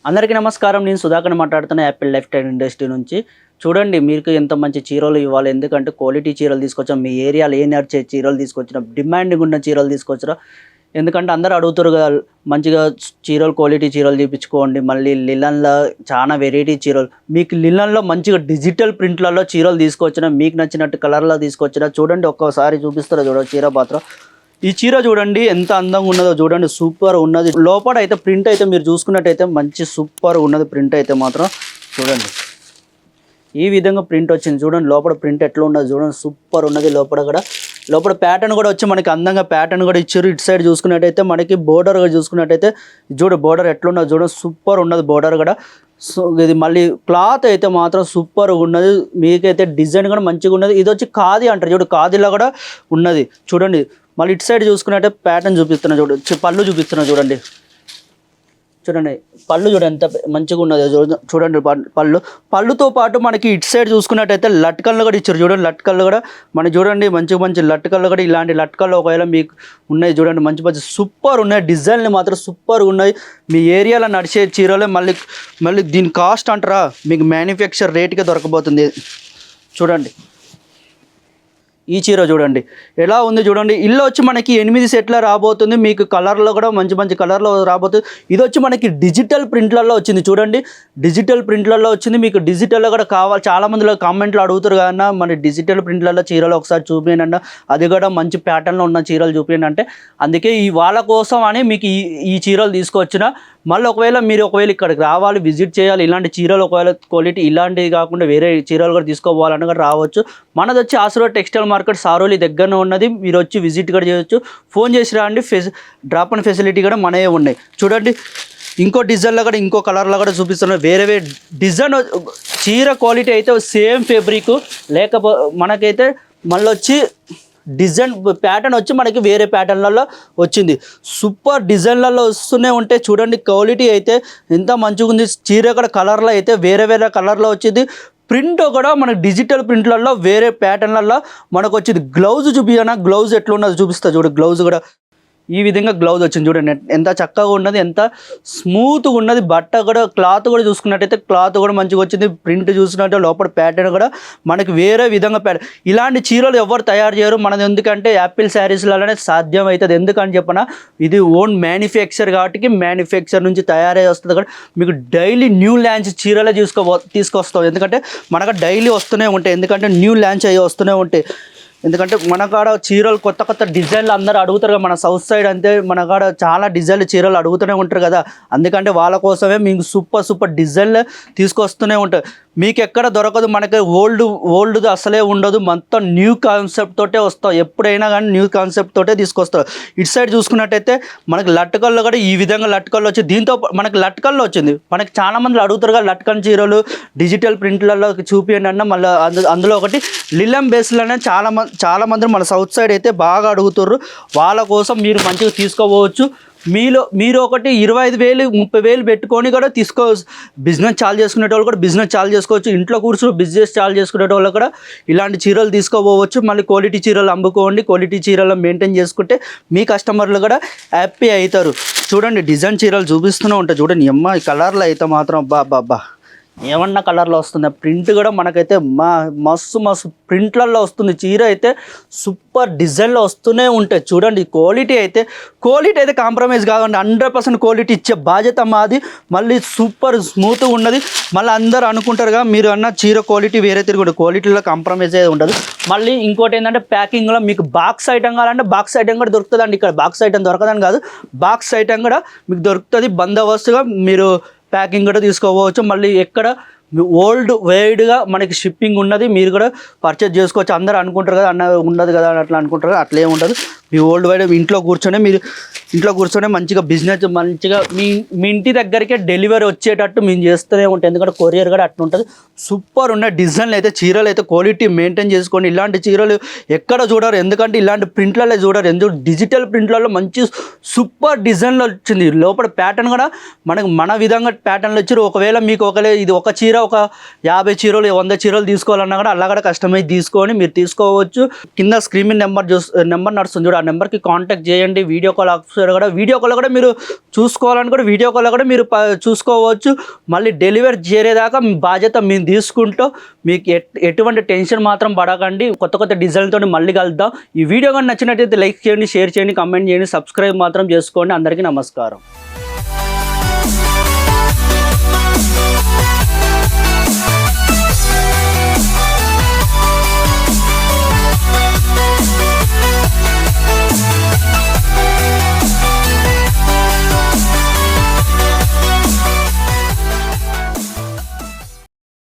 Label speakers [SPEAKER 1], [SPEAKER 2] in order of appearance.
[SPEAKER 1] అందరికీ నమస్కారం. నేను సుధాకర్ మాట్లాడుతున్నా యాపిల్ లైఫ్ స్టైల్ ఇండస్ట్రీ నుంచి. చూడండి మీకు ఎంత మంచి చీరలు ఇవ్వాలి, ఎందుకంటే క్వాలిటీ చీరలు తీసుకొచ్చాం. మీ ఏరియాలో ఏ నడిచే చీరలు తీసుకొచ్చినా, డిమాండింగ్ ఉన్న చీరలు తీసుకొచ్చినా. ఎందుకంటే అందరూ అడుగుతారు కదా, మంచిగా చీరలు క్వాలిటీ చీరలు చూపించుకోండి. మళ్ళీ లిలన్లో చాలా వెరైటీ చీరలు, మీకు లిలన్లో మంచిగా డిజిటల్ ప్రింట్లలో చీరలు తీసుకొచ్చినా, మీకు నచ్చినట్టు కలర్లో తీసుకొచ్చినా. చూడండి ఒక్కసారి చూపిస్తారో చూడండి చీర పాత్ర. ఈ చీర చూడండి ఎంత అందంగా ఉన్నదో చూడండి, సూపర్ ఉన్నది. లోపల అయితే ప్రింట్ అయితే మీరు చూసుకున్నట్టయితే మంచి సూపర్ ఉన్నది. ప్రింట్ అయితే మాత్రం చూడండి ఈ విధంగా ప్రింట్ వచ్చింది. చూడండి లోపల ప్రింట్ ఎట్లా ఉన్నది చూడండి, సూపర్ ఉన్నది. లోపల ప్యాటర్న్ కూడా వచ్చి మనకి అందంగా ప్యాటర్న్ కూడా ఇచ్చారు. ఇటు సైడ్ చూసుకున్నట్టయితే మనకి బోర్డర్ చూసుకున్నట్టయితే చూడు బోర్డర్ ఎట్లా ఉన్నది చూడండి, సూపర్ ఉన్నది బోర్డర్ కూడా. సో ఇది మళ్ళీ క్లాత్ అయితే మాత్రం సూపర్ ఉన్నది. మీకైతే డిజైన్ కూడా మంచిగా ఉన్నది. ఇది వచ్చి ఖాదీ అంటారు చూడు, ఖాదీలో కూడా ఉన్నది చూడండి. మళ్ళీ ఇటు సైడ్ చూసుకున్నట్టే ప్యాటర్న్ చూపిస్తున్నా చూడండి, పళ్ళు చూపిస్తున్నా చూడండి. పళ్ళు చూడండి ఎంత మంచిగా ఉన్నది చూడండి. పళ్ళుతో పాటు మనకి ఇటు సైడ్ చూసుకున్నట్టయితే లట్కన్లు కూడా ఇచ్చారు చూడండి. లట్కన్లు కూడా మనకి చూడండి మంచి లట్కన్లు కూడా, ఇలాంటి లట్కన్లు ఒకవేళ మీకు ఉన్నాయి చూడండి, మంచి సూపర్ ఉన్నాయి. డిజైన్లు మాత్రం సూపర్ ఉన్నాయి. మీ ఏరియాలో నడిచే చీరలే. మళ్ళీ దీని కాస్ట్ అంటారా, మీకు మ్యానుఫ్యాక్చర్ రేట్గా దొరకబోతుంది. చూడండి ఈ చీర చూడండి ఎలా ఉంది చూడండి. ఇల్లు వచ్చి మనకి 8 సెట్ల రాబోతుంది. మీకు కలర్లో కూడా మంచి కలర్లో రాబోతుంది. ఇది వచ్చి మనకి డిజిటల్ ప్రింట్లలో వచ్చింది చూడండి, డిజిటల్ ప్రింట్లలో వచ్చింది. మీకు డిజిటల్లో కూడా కావాలి, చాలామందిలో కామెంట్లో అడుగుతారు కదన్నా మన డిజిటల్ ప్రింట్లలో చీరలు ఒకసారి చూపించండి, అది కూడా మంచి ప్యాటర్న్లో ఉన్న చీరలు చూపించండి అంటే, అందుకే ఈ వాళ్ళ కోసం అని మీకు ఈ చీరలు తీసుకొచ్చిన. మళ్ళీ ఒకవేళ ఇక్కడికి రావాలి, విజిట్ చేయాలి, ఇలాంటి చీరలు ఒకవేళ క్వాలిటీ ఇలాంటివి కాకుండా వేరే చీరలు కూడా తీసుకోవాలన్నా కూడా రావచ్చు. మనది వచ్చి ఆశీర్వాద్ టెక్స్టైల్ మార్కెట్ సారోలి దగ్గరనే ఉన్నది. మీరు వచ్చి విజిట్ కూడా చేయొచ్చు. ఫోన్ చేసి రండి, డ్రాప్ అండ్ ఫెసిలిటీ కూడా మనమే ఉన్నాయి. చూడండి ఇంకో డిజైన్లో కూడా ఇంకో కలర్లో కూడా చూపిస్తున్నాం. వేరే డిజైన్ చీర క్వాలిటీ అయితే సేమ్ ఫేబ్రిక్ మనకైతే మళ్ళీ వచ్చి డిజైన్ ప్యాటర్న్ వచ్చి మనకి వేరే ప్యాటర్న్లలో వచ్చింది. సూపర్ డిజైన్లలో వస్తూనే ఉంటే చూడండి, క్వాలిటీ అయితే ఎంత మంచిగా ఉంది. చీర కూడా కలర్లో అయితే వేరే కలర్లో వచ్చింది. ప్రింట్ కూడా మనకి డిజిటల్ ప్రింట్లలో వేరే ప్యాటర్న్లలో మనకు వచ్చింది. గ్లౌజ్ చూపించనా, గ్లౌజ్ ఎట్లా ఉన్నది చూపిస్తా చూడు. గ్లౌజ్ కూడా ఈ విధంగా గ్లౌజ్ వచ్చింది చూడండి, ఎంత చక్కగా ఉన్నది, ఎంత స్మూత్గా ఉన్నది. బట్ట కూడా క్లాత్ కూడా చూసుకున్నట్టయితే క్లాత్ కూడా మంచిగా వచ్చింది. ప్రింట్ చూసినట్టు లోపల ప్యాటర్న్ కూడా మనకి వేరే విధంగా ఇలాంటి చీరలు ఎవరు తయారు చేయరు మనది. ఎందుకంటే యాపిల్ శారీస్లలోనే సాధ్యం అవుతుంది. ఎందుకని చెప్పనా, ఇది ఓన్ మ్యానుఫ్యాక్చర్ కాబట్టి మ్యానుఫ్యాక్చర్ నుంచి తయారై వస్తుంది కాబట్టి మీకు డైలీ న్యూ లాంచ్ చీరలే తీసుకొస్తాం. ఎందుకంటే మనకు డైలీ వస్తూనే ఉంటాయి, ఎందుకంటే న్యూ లాంచ్ అయ్యి వస్తూనే ఉంటాయి. ఎందుకంటే మన కాడ చీరలు కొత్త డిజైన్లు అందరూ అడుగుతారు కదా, మన సౌత్ సైడ్ అంతే మన కాడ చాలా డిజైన్లు చీరలు అడుగుతూనే ఉంటారు కదా. అందుకంటే వాళ్ళ కోసమే మీకు సూపర్ డిజైన్లు తీసుకొస్తూనే ఉంటాయి. మీకు ఎక్కడ దొరకదు, మనకి ఓల్డ్ అసలే ఉండదు. మొత్తం న్యూ కాన్సెప్ట్ తోటే వస్తాం. ఎప్పుడైనా కానీ న్యూ కాన్సెప్ట్ తోటే తీసుకొస్తారు. ఇటు సైడ్ చూసుకున్నట్టయితే మనకి లట్కల్లో కూడా ఈ విధంగా లట్కల్లో వచ్చి, దీంతో మనకి లట్కల్లో వచ్చింది. మనకి చాలామంది అడుగుతారు కదా లట్కన్ చీరలు డిజిటల్ ప్రింట్లలో చూపించండి అన్న. మళ్ళీ అందులో ఒకటి లిలం బేస్లోనే చాలామంది మన సౌత్ సైడ్ అయితే బాగా అడుగుతారు. వాళ్ళ కోసం మీరు మంచిగా తీసుకోవచ్చు. మీరు ఒకటి 25,000 30,000 పెట్టుకొని కూడా బిజినెస్ చాలు చేసుకునే వాళ్ళు కూడా బిజినెస్ చాలు చేసుకోవచ్చు. ఇంట్లో కూర్చొని బిజినెస్ చాలు చేసుకునే వాళ్ళు కూడా ఇలాంటి చీరలు తీసుకోవచ్చు. మళ్ళీ క్వాలిటీ చీరలు అమ్ముకోండి. క్వాలిటీ చీరలు మెయింటైన్ చేసుకుంటే మీ కస్టమర్లు కూడా హ్యాపీ అవుతారు. చూడండి డిజైన్ చీరలు చూపిస్తూనే ఉంటాయి చూడండి. ఈ కలర్లో అయితే మాత్రం బాబా ఏమన్నా కలర్లో వస్తుంది. ప్రింట్ కూడా మనకైతే మస్తు ప్రింట్లలో వస్తుంది. చీర అయితే సూపర్ డిజైన్లో వస్తూనే ఉంటాయి. చూడండి క్వాలిటీ అయితే కాంప్రమైజ్ కాకుండా 100% క్వాలిటీ ఇచ్చే బాధ్యత మాది. మళ్ళీ సూపర్ స్మూత్గా ఉన్నది. మళ్ళీ అందరూ అనుకుంటారుగా మీరు అన్న చీర క్వాలిటీ వేరే తిరుగుతుంది, క్వాలిటీలో కాంప్రమైజ్ అయితే ఉండదు. మళ్ళీ ఇంకోటి ఏంటంటే ప్యాకింగ్లో మీకు బాక్స్ ఐటమ్ కావాలంటే బాక్స్ ఐటమ్ కూడా దొరుకుతుందండి. ఇక్కడ బాక్స్ ఐటమ్ దొరకదని కాదు, బాక్స్ ఐటమ్ కూడా మీకు దొరుకుతుంది. బందోబస్తుగా మీరు ప్యాకింగ్ కూడా తీసుకోవచ్చు. మళ్ళీ ఎక్కడ వరల్డ్ వైడ్గా మనకి షిప్పింగ్ ఉన్నది. మీరు కూడా పర్చేజ్ చేసుకోవచ్చు. అందరూ అనుకుంటారు కదా అన్న ఉండదు కదా అని అట్లా అనుకుంటారు కదా, అట్లే ఉండదు. మీ వరల్డ్ వైడ్ ఇంట్లో కూర్చొని మంచిగా బిజినెస్ మంచిగా మీ ఇంటి దగ్గరికే డెలివరీ వచ్చేటట్టు మేము చేస్తూనే ఉంటాం. ఎందుకంటే కొరియర్ కూడా అట్లా ఉంటుంది. సూపర్ ఉన్న డిజైన్లు అయితే చీరలు అయితే క్వాలిటీ మెయింటైన్ చేసుకోండి. ఇలాంటి చీరలు ఎక్కడ చూడరు, ఎందుకంటే ఇలాంటి ప్రింట్లలో చూడరు. ఎందుకు డిజిటల్ ప్రింట్లలో మంచి సూపర్ డిజైన్లో వచ్చింది. లోపల ప్యాటర్న్ కూడా మన విధంగా ప్యాటర్న్లు వచ్చారు. ఒకవేళ మీకు ఇది ఒక చీర ఒక 50 చీరలు 100 చీరలు తీసుకోవాలన్నా కూడా అలా కూడా కస్టమైజ్ తీసుకొని మీరు తీసుకోవచ్చు. కింద స్క్రీన్ నెంబర్ నడుస్తుంది మీరు ఆ నెంబర్కి కాంటాక్ట్ చేయండి. వీడియో కాల్ ఆఫర్ కూడా వీడియో కాల్ కూడా మీరు చూసుకోవాలని కూడా వీడియో కాల్ కూడా మీరు చూసుకోవచ్చు. మళ్ళీ డెలివరీ చేరేదాకా మీ బాధ్యత మేము తీసుకుంటూ మీకు ఎటువంటి టెన్షన్ మాత్రం పడకండి. కొత్త కొత్త డిజైన్తో మళ్ళీ కలుద్దాం. ఈ వీడియో కానీ నచ్చినట్టయితే లైక్ చేయండి, షేర్ చేయండి, కామెంట్ చేయండి, సబ్స్క్రైబ్ మాత్రం చేసుకోండి. అందరికీ నమస్కారం.